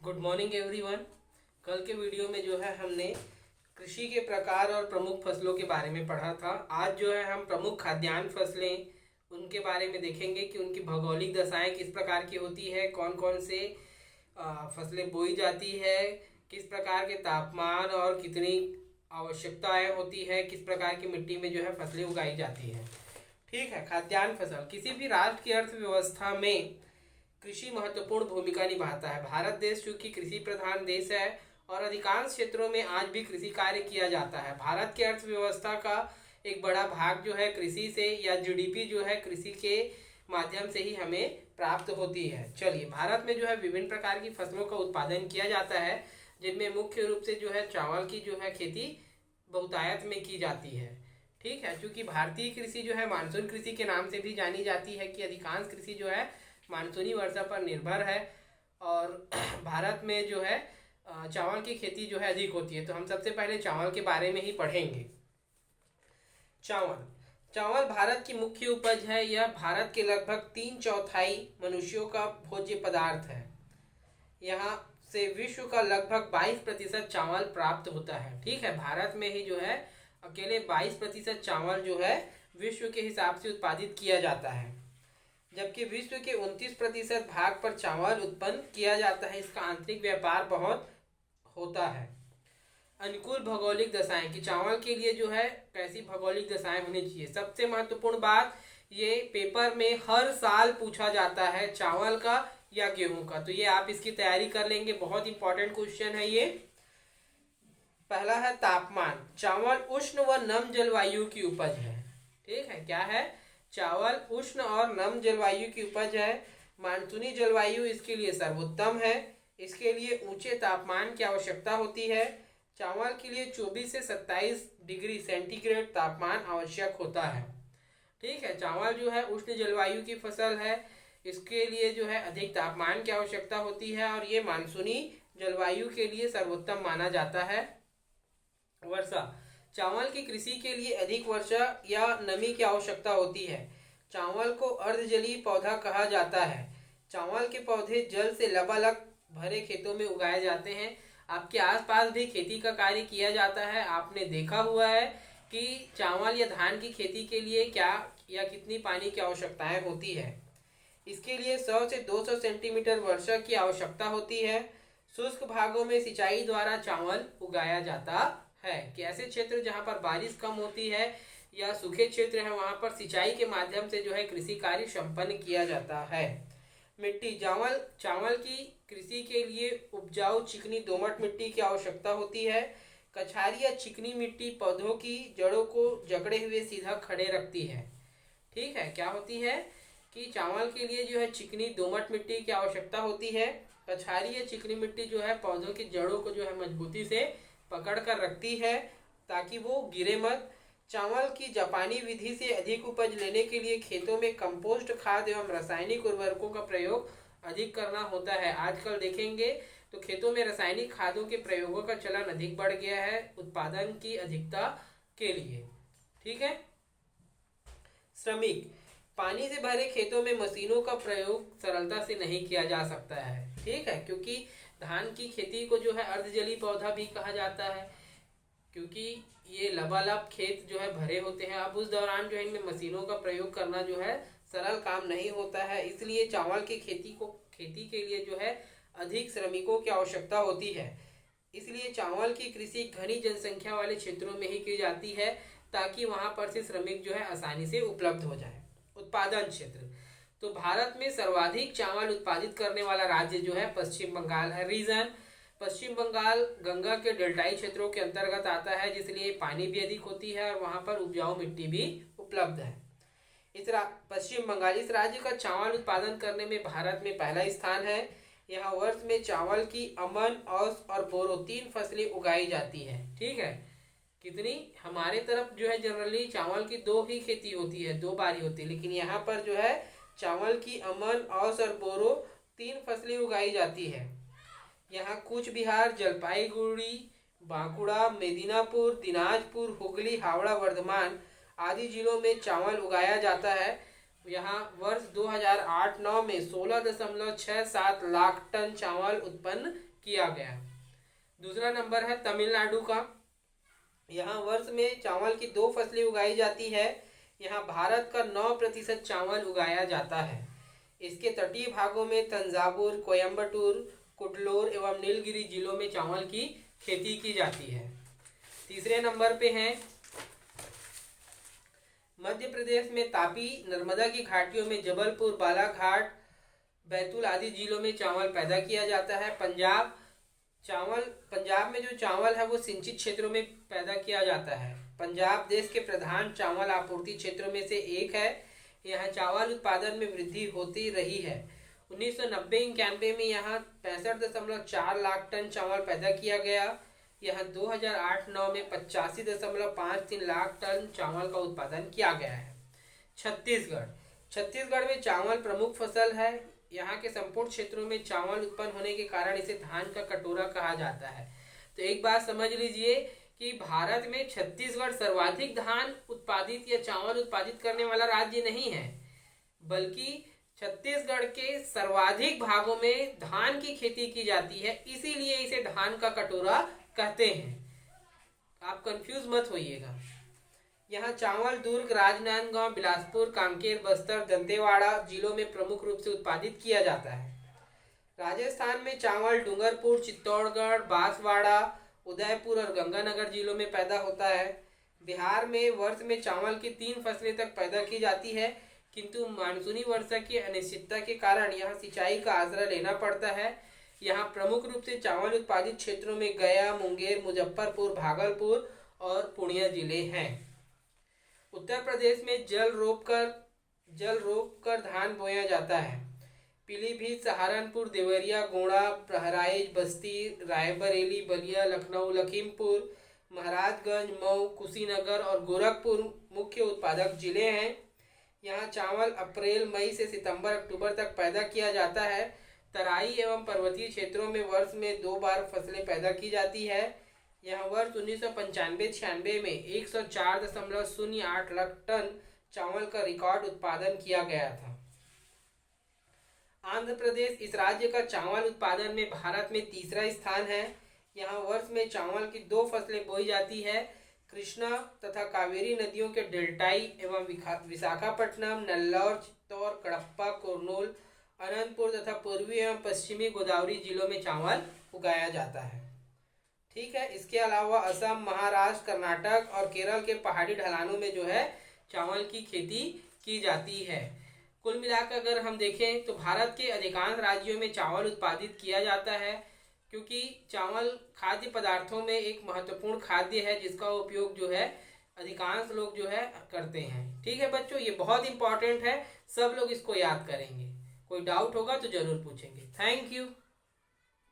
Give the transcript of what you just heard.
Good morning everyone. कल के video में जो है हमने कृषि के प्रकार और प्रमुख फसलों के बारे में पढ़ा था। आज जो है हम प्रमुख खाद्यान्न फसलें उनके बारे में देखेंगे कि उनकी भौगोलिक दशाएं किस प्रकार की होती है, कौन कौन से फसलें बोई जाती है, किस प्रकार के तापमान और कितनी आवश्यकताएं होती है, किस प्रकार की मिट्टी में जो है फसलें उगाई जाती है। ठीक है। खाद्यान्न फसल किसी भी राष्ट्र की अर्थव्यवस्था में कृषि महत्वपूर्ण भूमिका निभाता है। भारत देश चूंकि कृषि प्रधान देश है और अधिकांश क्षेत्रों में आज भी कृषि कार्य किया जाता है। भारत की अर्थव्यवस्था का एक बड़ा भाग जो है कृषि से या जीडीपी जो है कृषि के माध्यम से ही हमें प्राप्त होती है। चलिए, भारत में जो है विभिन्न प्रकार की फसलों का उत्पादन किया जाता है, जिनमें मुख्य रूप से जो है चावल की जो है खेती बहुतायत में की जाती है। ठीक है। क्योंकि भारतीय कृषि जो है मानसून कृषि के नाम से भी जानी जाती है कि अधिकांश कृषि जो है मानसूनी वर्षा पर निर्भर है और भारत में जो है चावल की खेती जो है अधिक होती है। तो हम सबसे पहले चावल के बारे में ही पढ़ेंगे। चावल चावल भारत की मुख्य उपज है। यह भारत के लगभग 3/4 मनुष्यों का भोज्य पदार्थ है। यहाँ से विश्व का लगभग 22% चावल प्राप्त होता है। ठीक है। भारत में ही जो है अकेले 22% चावल जो है विश्व के हिसाब से उत्पादित किया जाता है, जबकि विश्व के 29% भाग पर चावल उत्पन्न किया जाता है। इसका आंतरिक व्यापार बहुत होता है। अनुकूल भौगोलिक दशाएं कि चावल के लिए जो है कैसी भौगोलिक दशाएं होनी चाहिए। सबसे महत्वपूर्ण बात, ये पेपर में हर साल पूछा जाता है, चावल का या गेहूं का। तो ये आप इसकी तैयारी कर लेंगे, बहुत इंपॉर्टेंट क्वेश्चन है ये। पहला है तापमान। चावल उष्ण व नम जलवायु की उपज है। ठीक है। क्या है? चावल उष्ण और नम जलवायु की उपज है। मानसूनी जलवायु इसके लिए सर्वोत्तम है। इसके लिए ऊंचे तापमान की आवश्यकता होती है। चावल के लिए 24 से 27 डिग्री सेंटीग्रेड तापमान आवश्यक होता है। ठीक है। चावल जो है उष्ण जलवायु की फसल है। इसके लिए जो है अधिक तापमान की आवश्यकता होती है और ये मानसूनी जलवायु के लिए सर्वोत्तम माना जाता है। वर्षा चावल की कृषि के लिए अधिक वर्षा या नमी की आवश्यकता होती है। चावल को अर्धजलीय पौधा कहा जाता है। चावल के पौधे जल से लबालब भरे खेतों में उगाए जाते हैं। आपके आसपास भी खेती का कार्य किया जाता है। आपने देखा हुआ है कि चावल या धान की खेती के लिए क्या या कितनी पानी की आवश्यकताएं होती है। इसके लिए 100 से 200 सेंटीमीटर वर्षा की आवश्यकता होती है। शुष्क भागों में सिंचाई द्वारा चावल उगाया जाता है कि ऐसे क्षेत्र जहां पर बारिश कम होती है या सूखे क्षेत्र है, वहां पर सिंचाई के माध्यम से जो है कृषि कार्य संपन्न किया जाता है। मिट्टी चावल की कृषि के लिए उपजाऊ चिकनी दोमट मिट्टी की आवश्यकता होती है। कछारी या चिकनी मिट्टी पौधों की जड़ों को जकड़े हुए सीधा खड़े रखती है। ठीक है। क्या होती है कि चावल के लिए जो है चिकनी दोमट मिट्टी की आवश्यकता होती है। कछारी या चिकनी मिट्टी जो है पौधों की जड़ों को जो है मजबूती से पकड़ कर रखती है ताकि वो गिरे मत। चावल की जापानी विधि से अधिक उपज लेने के लिए खेतों में कंपोस्ट खाद एवं रासायनिक उर्वरकों का प्रयोग अधिक करना होता है। आजकल देखेंगे तो खेतों में रासायनिक खादों के प्रयोगों का चलन अधिक बढ़ गया है उत्पादन की अधिकता के लिए। ठीक है। श्रमिक पानी से भरे खेतों में मशीनों का प्रयोग सरलता से नहीं किया जा सकता है। ठीक है। क्योंकि धान की खेती को जो है अर्धजलीय पौधा भी कहा जाता है, क्योंकि ये लबालब खेत जो है भरे होते हैं। अब उस दौरान जो है इनमें मशीनों का प्रयोग करना जो है सरल काम नहीं होता है। इसलिए चावल की खेती के लिए जो है अधिक श्रमिकों की आवश्यकता होती है। इसलिए चावल की कृषि घनी जनसंख्या वाले क्षेत्रों में ही की जाती है ताकि वहां पर से श्रमिक जो है आसानी से उपलब्ध हो जाए। उत्पादन क्षेत्र तो भारत में सर्वाधिक चावल उत्पादित करने वाला राज्य जो है पश्चिम बंगाल है। रीजन पश्चिम बंगाल गंगा के डेल्टाई क्षेत्रों के अंतर्गत आता है, जिसलिए पानी भी अधिक होती है और वहां पर उपजाऊ मिट्टी भी उपलब्ध है। पश्चिम बंगाल इस राज्य का चावल उत्पादन करने में भारत में पहला स्थान है। यहाँ वर्ष में चावल की अमन, औस और बोरो 3 फसलें उगाई जाती है। ठीक है। कितनी? हमारे तरफ जो है जनरली चावल की 2 ही खेती होती है, 2 बारी होती है, लेकिन यहाँ पर जो है चावल की अमन, औस और बोरो 3 फसलें उगाई जाती है। यहाँ कूच बिहार, जलपाईगुड़ी, बांकुड़ा, मेदिनीपुर, दिनाजपुर, हुगली, हावड़ा, वर्धमान आदि जिलों में चावल उगाया जाता है। यहाँ वर्ष 2008-9 में 16.67 लाख टन चावल उत्पन्न किया गया। दूसरा नंबर है तमिलनाडु का। यहाँ वर्ष में चावल की 2 फसलें उगाई जाती है। यहाँ भारत का 9% चावल उगाया जाता है। इसके तटीय भागों में तंजावुर, कोयम्बटूर, कुड्लोर एवं नीलगिरी जिलों में चावल की खेती की जाती है। तीसरे नंबर पे हैं मध्य प्रदेश में तापी, नर्मदा की घाटियों में जबलपुर, बालाघाट, बैतूल आदि जिलों में चावल पैदा किया जाता है। पंजाब में जो चावल है वो सिंचित क्षेत्रों में पैदा किया जाता है। पंजाब देश के प्रधान चावल आपूर्ति क्षेत्रों में से एक है। यहाँ चावल उत्पादन में वृद्धि होती रही है। 1990-91 में यहाँ 65.4 लाख टन चावल पैदा किया गया। यहाँ 2008-9 में 85.53 लाख टन चावल का उत्पादन किया गया है। छत्तीसगढ़ में चावल प्रमुख फसल है। यहाँ के संपूर्ण क्षेत्रों में चावल उत्पन्न होने के कारण इसे धान का कटोरा कहा जाता है। तो एक बात समझ लीजिए कि भारत में छत्तीसगढ़ सर्वाधिक धान उत्पादित या चावल उत्पादित करने वाला राज्य नहीं है, बल्कि छत्तीसगढ़ के सर्वाधिक भागों में धान की खेती की जाती है, इसीलिए इसे धान का कटोरा कहते हैं। आप कंफ्यूज मत होइएगा। यहाँ चावल दुर्ग, राजनांदगांव, बिलासपुर, कांकेर, बस्तर, दंतेवाड़ा जिलों में प्रमुख रूप से उत्पादित किया जाता है। राजस्थान में चावल डूंगरपुर, चित्तौड़गढ़, बांसवाड़ा, उदयपुर और गंगानगर जिलों में पैदा होता है। बिहार में वर्ष में चावल की 3 फसलें तक पैदा की जाती है, किंतु मानसूनी वर्षा की अनिश्चितता के कारण यहाँ सिंचाई का आसरा लेना पड़ता है। यहाँ प्रमुख रूप से चावल उत्पादित क्षेत्रों में गया, मुंगेर, मुजफ्फरपुर, भागलपुर और पूर्णिया जिले हैं। उत्तर प्रदेश में जल रोक कर धान बोया जाता है। पीलीभीत, सहारनपुर, देवरिया, गोंडा, बहराइच, बस्ती, रायबरेली, बलिया, लखनऊ, लखीमपुर, महाराजगंज, मऊ, कुशीनगर और गोरखपुर मुख्य उत्पादक जिले हैं। यहाँ चावल अप्रैल मई से सितंबर अक्टूबर तक पैदा किया जाता है। तराई एवं पर्वतीय क्षेत्रों में वर्ष में 2 बार फसलें पैदा की जाती है। यहाँ वर्ष 1995-96 में 104.08 लाख टन चावल का रिकॉर्ड उत्पादन किया गया था। आंध्र प्रदेश इस राज्य का चावल उत्पादन में भारत में तीसरा स्थान है। यहाँ वर्ष में चावल की 2 फसलें बोई जाती है। कृष्णा तथा कावेरी नदियों के डेल्टाई एवं विशाखापट्टनम, नल्लौर, चित्तौड़, कडप्पा, कुर्नूल, अनंतपुर तथा पूर्वी एवं पश्चिमी गोदावरी जिलों में चावल उगाया जाता है। ठीक है, इसके अलावा असम, महाराष्ट्र, कर्नाटक और केरल के पहाड़ी ढलानों में जो है चावल की खेती की जाती है। कुल मिलाकर अगर हम देखें तो भारत के अधिकांश राज्यों में चावल उत्पादित किया जाता है, क्योंकि चावल खाद्य पदार्थों में एक महत्वपूर्ण खाद्य है जिसका उपयोग जो है अधिकांश लोग जो है करते हैं। ठीक है बच्चों, ये बहुत इंपॉर्टेंट है, सब लोग इसको याद करेंगे। कोई डाउट होगा तो जरूर पूछेंगे। Thank you.